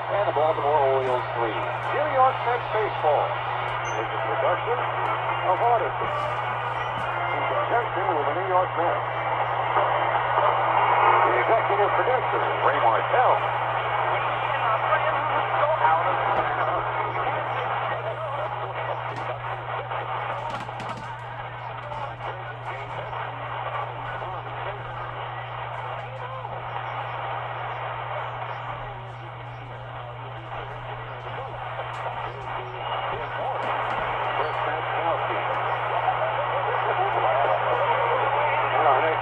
and the Baltimore Orioles 3. New York Mets baseball is a production of Odyssey in conjunction with the New York Mets. The executive producer is Ray Martell.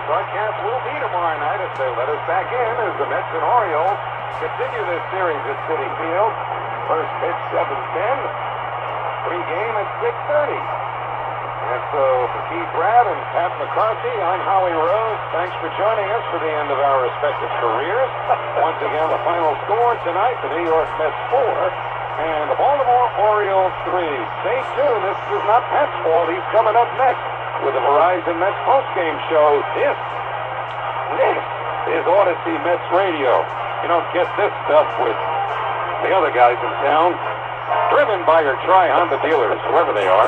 Broadcast will be tomorrow night as they let us back in as the Mets and Orioles continue this series at Citi Field. First pitch 7:10, pregame at 6:30. And so for Keith Radd and Pat McCarthy, I'm Howie Rose. Thanks for joining us for the end of our respective careers. Once again, the final score tonight, the New York Mets 4 and the Baltimore Orioles 3. Stay tuned. This is not Pat's fault. He's coming up next with the Verizon Mets postgame show. This is Odyssey Mets Radio. You don't get this stuff with the other guys in town. Driven by your Tri-Honda dealers, wherever they are.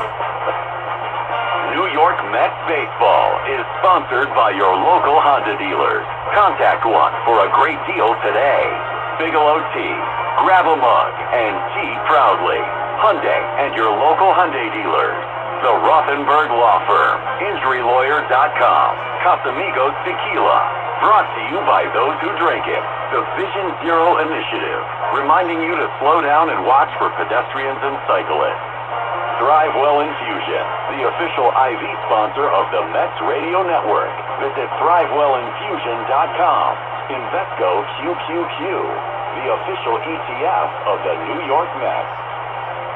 New York Mets baseball is sponsored by your local Honda dealers. Contact one for a great deal today. Bigelow Tea, grab a mug, and tea proudly. Hyundai and your local Hyundai dealers. The Rothenberg Law Firm, InjuryLawyer.com, Casamigos Tequila, brought to you by those who drink it. The Vision Zero Initiative, reminding you to slow down and watch for pedestrians and cyclists. ThriveWell Infusion, the official IV sponsor of the Mets Radio Network. Visit ThriveWellInfusion.com. Invesco QQQ, the official ETF of the New York Mets.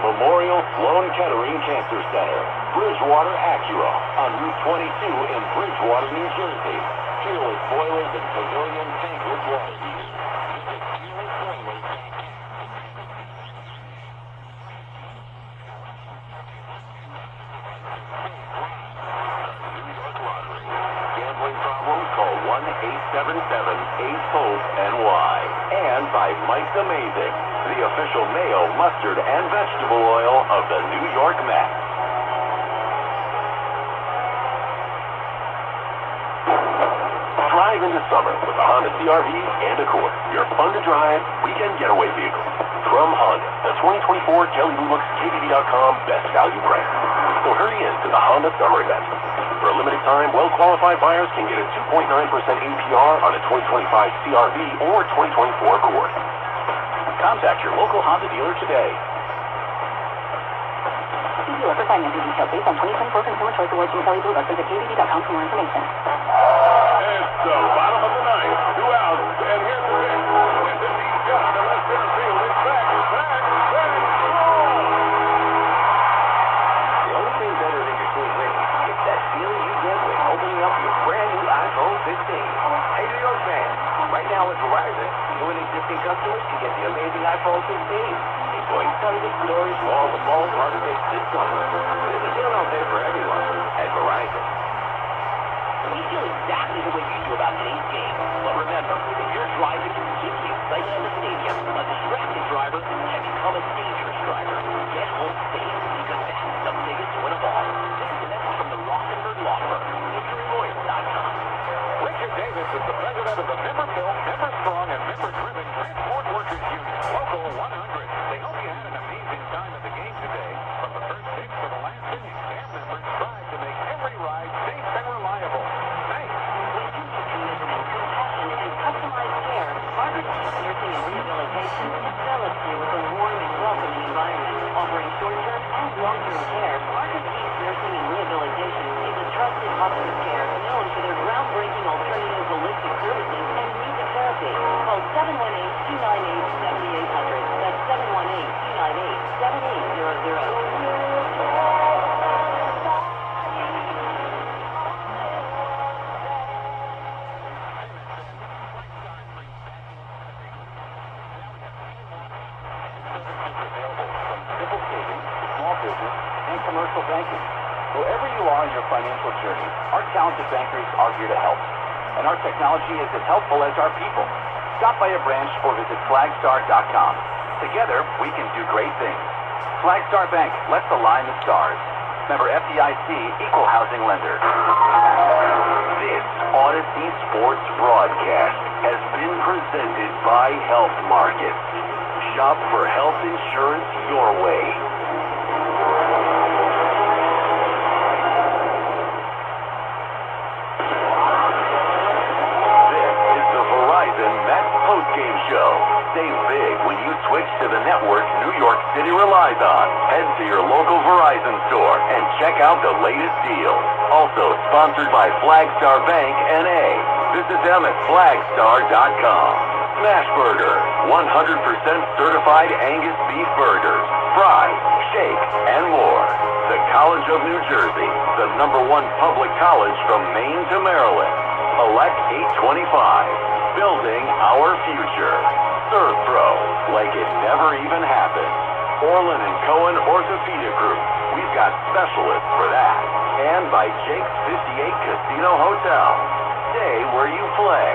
Memorial Sloan Kettering Cancer Center, Bridgewater Acura on Route 22 in Bridgewater, New Jersey. Fearless Boilers and Pavilion Tankless Water Heaters. Visit fearlessboilers.com. New York Lottery. Gambling problems? Call 1-877-8-HOPE-NY. And by Mike's Amazing, the official mayo, mustard, and vegetable oil of the New York Mets. Drive into summer with a Honda CR-V and Accord, your fun-to-drive weekend getaway vehicle. From Honda, the 2024 Kelly Blue Book's KBB.com Best Value brand. So hurry in to the Honda Summer Event. For a limited time, well-qualified buyers can get a 2.9% APR on a 2025 CR-V or 2024 Accord. Contact your local Honda dealer today. See dealer for financing details based on 2024 consumer choice awards from Kelly Blue Book. Visit KBB.com for more information. It's the bottom of the ninth, 2 outs, and here's the pitch. It's a deep shot to left center field. It's back, score! The only thing better than your swing rating is that feeling you get when opening up your brand new iPhone 15. Hey, New York fans, right now at Verizon, new and existing customers can get the amazing iPhone 15. Enjoy tons of stories from all the ballpark picks this summer. There's a deal out there for everyone at Verizon. We feel exactly the way you do about today's game. But remember, if you're driving to keep the excitement in the stadium, a distracted driver can become a dangerous driver. Get home safe, because that's the biggest win of all. This is a message from the Rothenberg Law Firm, InjuryLawyer.com. Richard Davis is the president of the Member-Built, Member-Strong, and Member-Driven Transport Workers Union, Local 100. They hope you had an amazing time at the game today. From the first pitch to the last inning, their members strive to make every ride safe and reliable. Thanks. When you see commitment, compassion, and customized care, Margaret Keith Nursing and Rehabilitation envelops you with a warm and welcoming environment. Offering short-term and long-term care, Margaret Keith Nursing and Rehabilitation is a trusted hospice care known for their groundbreaking alternative holistic services and music therapy. Call 718-298-7800. That's 718-298-7800. Commercial banking. Wherever you are in your financial journey, our talented bankers are here to help. And our technology is as helpful as our people. Stop by a branch or visit flagstar.com. Together, we can do great things. Flagstar Bank, let's align the stars. Member FDIC, Equal Housing Lender. This Odyssey Sports broadcast has been presented by Health Markets. Shop for health insurance your way. This is the Verizon Mets postgame show. Save big when you switch to the network New York City relies on. Head to your local Verizon store and check out the latest deals. Also sponsored by Flagstar Bank N.A. Visit them at flagstar.com. Smash Burger, 100% certified Angus beef burgers, fries, shake, and more. The College of New Jersey, the #1 public college from Maine to Maryland. Elect 825, building our future. Serve Pro, like it never even happened. Orlin and Cohen Orthopedic Group, we've got specialists for that. And by Jake's 58 Casino Hotel. Stay where you play.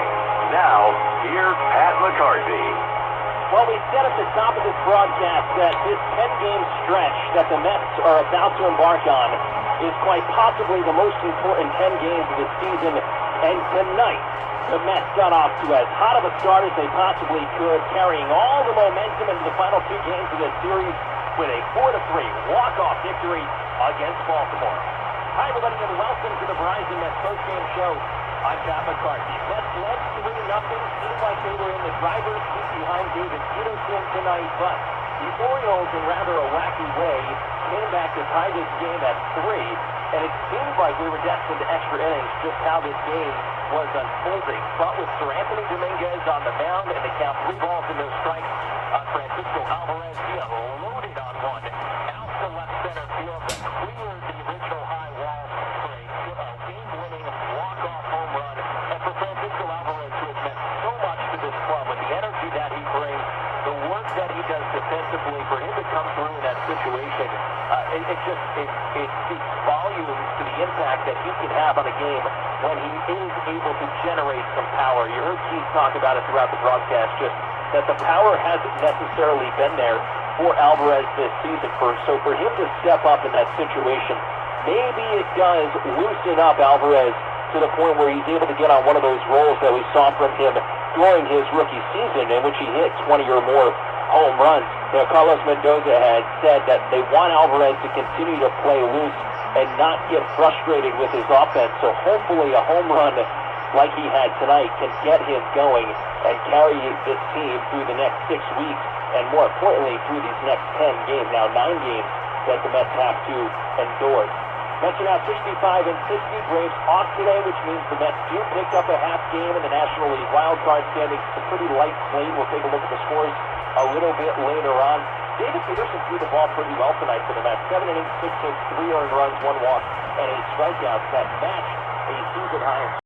Now, here's Pat McCarthy. Well, we said at the top of this broadcast that this 10-game stretch that the Mets are about to embark on is quite possibly the most important 10 games of the season. And tonight, the Mets got off to as hot of a start as they possibly could, carrying all the momentum into the final 2 games of this series with a 4-3 walk-off victory against Baltimore. Hi, everybody, and welcome to the Verizon Mets postgame show. I'm Pat McCarthy. Mets led 3-0. Seemed like they were in the driver's seat behind David Peterson tonight, but the Orioles, in rather a wacky way, came back to tie this game at 3, and it seemed like we were destined to extra innings just how this game was unfolding. But with Sir Anthony Dominguez on the mound and the count 3 balls and no strikes, Francisco Alvarez, he unloaded on one out to left center field that cleared the original high wall for a game-winning walk-off home run. And for Francisco Alvarez, who has meant so much to this club with the energy that he brings, the work that he does defensively, for him to come through in that situation, it speaks volumes to the impact that he can have on a game when he is able to generate some power. You heard Keith talk about it throughout the broadcast, just that the power hasn't necessarily been there for Alvarez this season. So for him to step up in that situation, maybe it does loosen up Alvarez to the point where he's able to get on one of those rolls that we saw from him during his rookie season, in which he hit 20 or more home runs. You know, Carlos Mendoza had said that they want Alvarez to continue to play loose and not get frustrated with his offense. So hopefully a home run like he had tonight can get him going and carry this team through the next 6 weeks, and more importantly, through these next 10 games, now 9 games, that the Mets have to endure. Mets are now 65 and 60. Braves off today, which means the Mets do pick up a half game in the National League wildcard standings. It's a pretty light slate. We'll take a look at the scores a little bit later on. David Peterson threw the ball pretty well tonight for the Mets. 7 innings, 6 hits, 3 earned runs, 1 walk, and 8 strikeouts that match a season high.